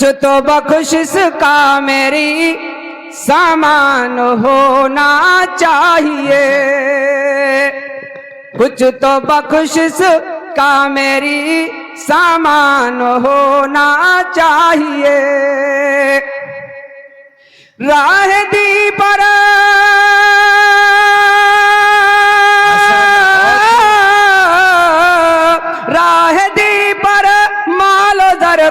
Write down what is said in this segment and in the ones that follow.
کچھ تو بخشش کا میری سامان ہونا چاہیے، کچھ تو بخشش کا میری سامان ہونا چاہیے، راہ دی پر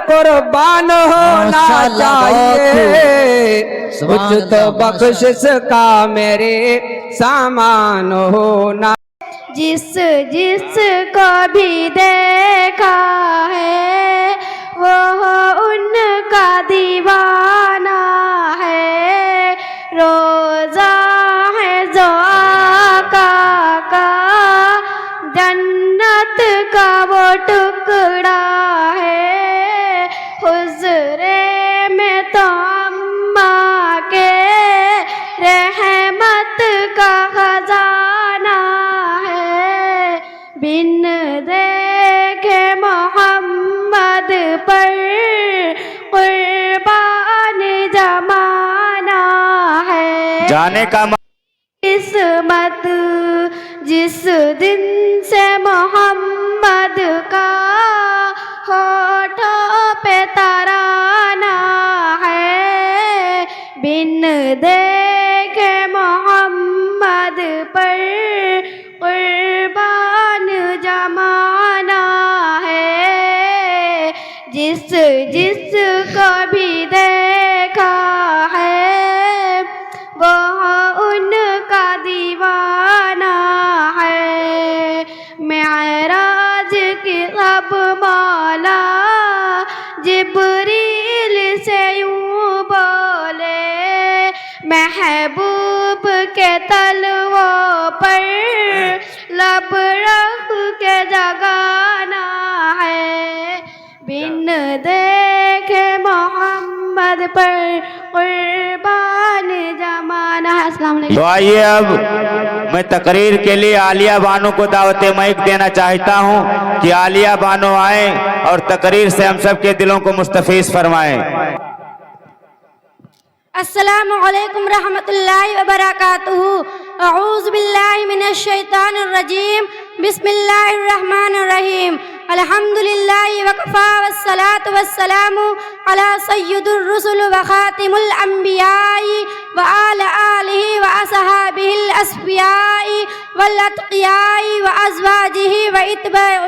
قربان ہونا چاہیے، کچھ تو بخشش کا میرے سامان ہونا۔ جس کو بھی دیکھا ہے وہ ان کا دیوانہ ہے، روزہ ہے جو آقا کا جنت کا وہ ٹکڑا ہے، حضرے میں تو اماں کے رحمت کا خزانہ ہے، بن دیکھے محمد پر قربان زمانہ ہے، جانے کا قسمت جس دن سے محمد کا ہونٹوں پہ ترانہ ہے، بن دیکھے محمد پر قربان زمانہ ہے، جس کو بھی دیکھا ہے وہ ان کا دیوانہ ہے، معراج کی اب مولا جبریل سے یوں بولے، محبوب کے تلووں پر لب رکھ کے جگانا ہے، بن دیکھے محمد پر قربان زمانہ ہے۔ السلام علیکم۔ تو آئیے اب میں تقریر کے لیے عالیہ بانو کو دعوت مائک دینا چاہتا ہوں کہ عالیہ بانو آئیں اور تقریر سے ہم سب کے دلوں کو مستفیض فرمائیں۔ السلام علیکم رحمت اللہ وبرکاتہ۔ اعوذ باللہ من الشیطان الرجیم، بسم اللہ الرحمن الرحیم۔ الحمدللہ وکفا والصلاة والسلام علی سید الرسل وخاتم الانبیاء وآل آلہ واصحابہ الاسفیاء والاتقیاء وازواجہ واتباعہ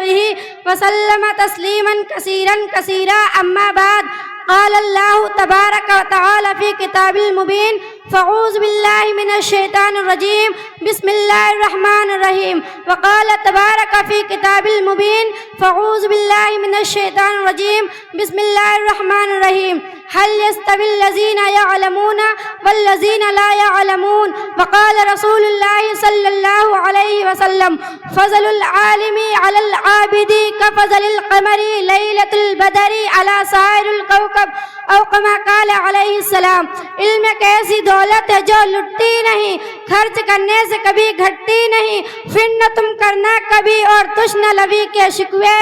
وسلم تسلیما کثیرا کثیرا، اما بعد، قال اللہ تبارک و تعالی فی کتاب المبین، فاعوذ باللہ من الشیطان الرجیم، بسم اللہ الرحمن الرحیم، وقال تبارک فی کتاب المبین، فاعوذ باللہ من الشیطان الرجیم، بسم اللہ الرحمن الرحیم، هل يستوي الذين يعلمون والذين لا يعلمون، وقال رسول الله صلى الله عليه وسلم، فضل العالم على العابد كفضل القمر ليلة البدر على سائر الكوكب، او كما قال علیہ السلام۔ علم ایک ایسی دولت ہے جو لٹتی نہیں، خرچ کرنے سے کبھی گھٹتی نہیں، پھر نہ تم کرنا کبھی اور تشنہ لبی کے شکوے،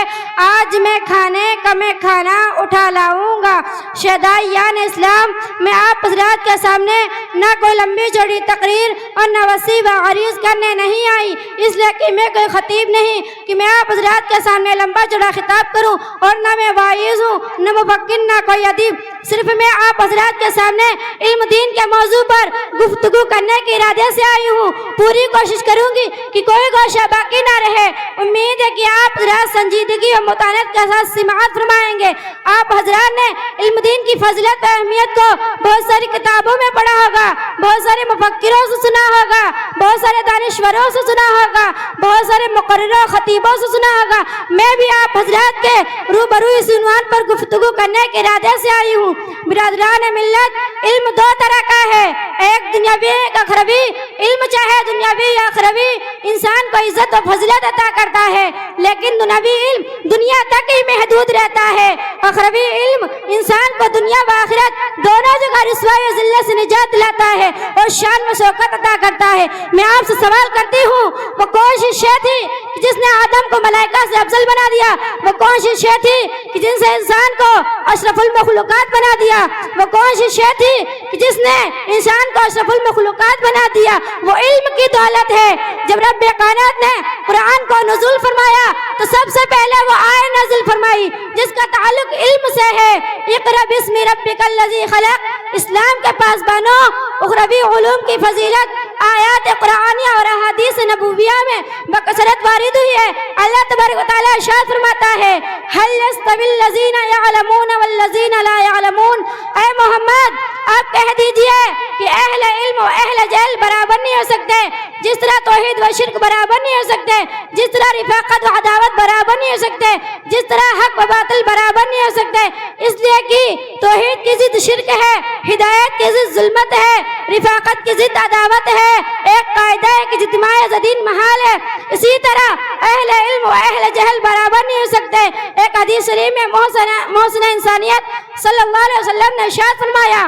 آج میں کھانے کا میں کھانا اٹھا لاؤں گا۔ شہدائیان اسلام، میں آپ حضرات کے سامنے نہ کوئی لمبی چوڑی تقریر اور نہ وسیع و عریض کرنے نہیں آئی، اس لیے کہ میں کوئی خطیب نہیں کہ میں آپ حضرات کے سامنے لمبا چوڑا خطاب کروں، اور نہ میں واعظ ہوں، نہ مفکر، نہ کوئی ادیب، صرف میں آپ حضرات کے سامنے علم دین کے موضوع پر گفتگو کرنے کے ارادے سے آئی ہوں۔ پوری کوشش کروں گی کہ کوئی گوشہ باقی نہ رہے۔ امید ہے کہ آپ حضرات سنجیدگی اور متانت کے ساتھ سماعت فرمائیں گے۔ آپ حضرات نے علم دین کی فضیلت اور اہمیت کو بہت ساری کتابوں میں پڑھا ہوگا، بہت سارے مفکروں سے سنا ہوگا، بہت سارے دانشوروں سے سنا ہوگا، بہت سارے مقرروں خطیبوں سے سنا ہوگا۔ میں بھی آپ حضرات کے روبرو اس عنوان پر گفتگو کرنے کے ارادے سے آئی ہوں۔ برادران ملت، علم دو طرح کا ہے، ایک دنیاوی ایک اخروی علم، چاہے دنیاوی یا اخروی انسان کو عزت و فضیلت عطا کرتا ہے، لیکن دنیاوی علم دنیا تک ہی محدود رہتا ہے، اخروی علم انسان کو دنیا و آخرت دونوں جگہ رسوائی و ذلت سے نجات دلاتا ہے اور شان و شوکت عطا کرتا ہے۔ میں آپ سے سوال کرتی ہوں، وہ کون سی شے تھی جس نے آدم کو ملائکہ سے افضل بنا دیا؟ وہ کون سی شے تھی کہ جن سے انسان کو اشرف المخلوقات بنا دیا؟ وہ کون سی شے تھی کہ جس نے انسان کو اشرف المخلوقات بنا دیا؟ وہ علم کی دولت ہے۔ جب رب کائنات نے قرآن کو نزول فرمایا تو سب سے پہلے وہ آیت نازل فرمائی جس کا تعلق علم سے ہے۔ اقرأ باسم ربک الذی خلق، اسلام کے پاسبانوں اخروی علوم کی فضیلت آیات قرآنیہ اور احادیث نبویہ میں بکثرت وارد ہوئی ہے۔ اللہ تبارک و تعالیٰ ارشاد فرماتا ہے، هل يستوي الذین یعلمون والذین لا یعلمون، اے محمد آپ کہہ دیجئے کہ اہل علم و اہل جہل برابر نہیں ہو سکتے، جس طرح توحید و شرک برابر نہیں ہو سکتے، جس طرح رفاقت و عداوت برابر نہیں ہو سکتے، جس طرح حق و باطل برابر نہیں ہو سکتے، اس لیے کہ توحید کی ضد شرک ہے، ہدایت کی ضد ظلمت ہے، رفاقت کی ضد عداوت ہے، ایک قاعدہ ہے کہ جتماع زدین محال ہے۔ اسی طرح اہل علم و اہل جہل برابر نہیں ہو سکتے۔ ایک حدیث شریف میں محسن انسانیت صلی اللہ علیہ وسلم نے ارشاد فرمایا،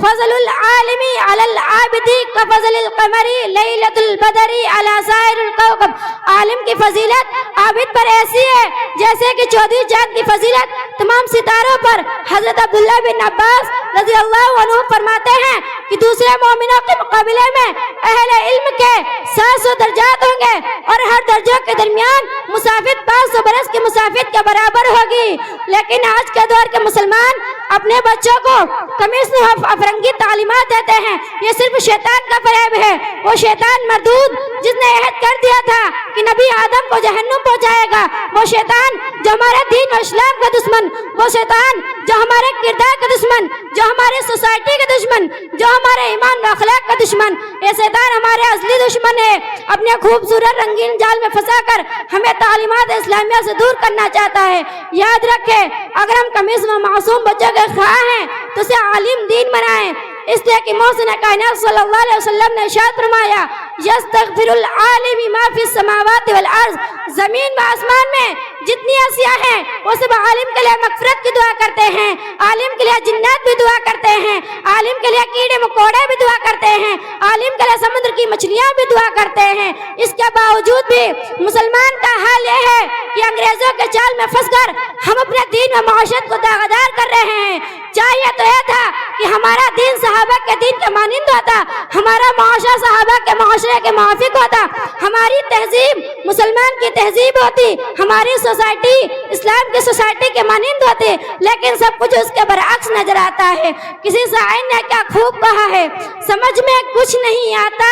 فضل العالم علی العابد کفضل القمر لیلۃ البدر علی سائر الکوكب، عالم کی فضیلت عابد پر ایسی ہے جیسے کہ چودھویں چاند کی فضیلت تمام ستاروں پر۔ حضرت عبداللہ بن عباس رضی اللہ عنہ فرماتے ہیں کہ دوسرے مومنوں کے مقابلے میں اہل علم کے 700 درجات ہوں گے اور ہر درجوں کے درمیان مسافت 500 برس کی مسافت کے برابر ہوگی۔ لیکن آج کے دور کے مسلمان اپنے بچوں کو کمیونسٹ افرنگی تعلیمات دیتے ہیں، یہ صرف شیطان کا فریب ہے۔ وہ شیطان مردود جس نے عہد کر دیا تھا کہ نبی آدم کو جہنم پہنچائے گا، وہ شیطان جو ہمارے دین و اسلام کا دشمن، وہ شیطان جو ہمارے کردار کا دشمن، جو ہمارے سوسائٹی کا دشمن، جو ہمارے ایمان و اخلاق کا دشمن، یہ شیطان ہمارے اصلی دشمن ہے۔ اپنے خوبصورت رنگین جال میں پھنسا کر ہمیں تعلیمات اسلامیہ سے دور کرنا چاہتا ہے۔ یاد رکھیں، اگر ہم کمیونزم و معصوم بچوں کے خواہاں ہیں تو اسے عالم دین بنائیں، اس لیے کہ محسن کائنات صلی اللہ علیہ وسلم نے ارشاد فرمایا، یستغفر العالم ما فی السماوات والارض، زمین و آسمان میں جتنی اشیاء ہیں وہ سب عالم کے لیے مغفرت کی دعا کرتے ہیں، عالم کے لیے جنات بھی دعا کرتے ہیں، عالم کے لیے کیڑے مکوڑے بھی دعا کرتے ہیں، عالم کے لیے سمندر کی مچھلیاں بھی دعا کرتے ہیں۔ اس کے باوجود بھی مسلمان کا حال یہ ہے کہ انگریزوں کے جال میں پھنس کر ہم اپنے دین و معاشرت کو داغدار کر رہے ہیں۔ چاہیے تو یہ تھا کہ ہمارا دین صحابہ کے دین کے مانند ہوتا، ہمارا معاشرہ صحابہ کے معاشرے کے موافق ہوتا، ہماری تہذیب مسلمان کی تہذیب ہوتی، ہماری سوسائٹی اسلام کی سوسائٹی کے مانند ہوتے، لیکن سب کچھ اس کے برعکس نظر آتا ہے۔ کسی شاعر نے کیا خوب کہا ہے، سمجھ میں کچھ نہیں آتا،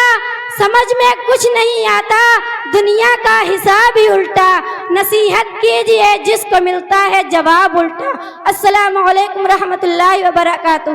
سمجھ میں کچھ نہیں آتا، دنیا کا حساب ہی الٹا، نصیحت کیجئے جس کو ملتا ہے جواب الٹا۔ السلام علیکم ورحمۃ اللہ وبرکاتہ۔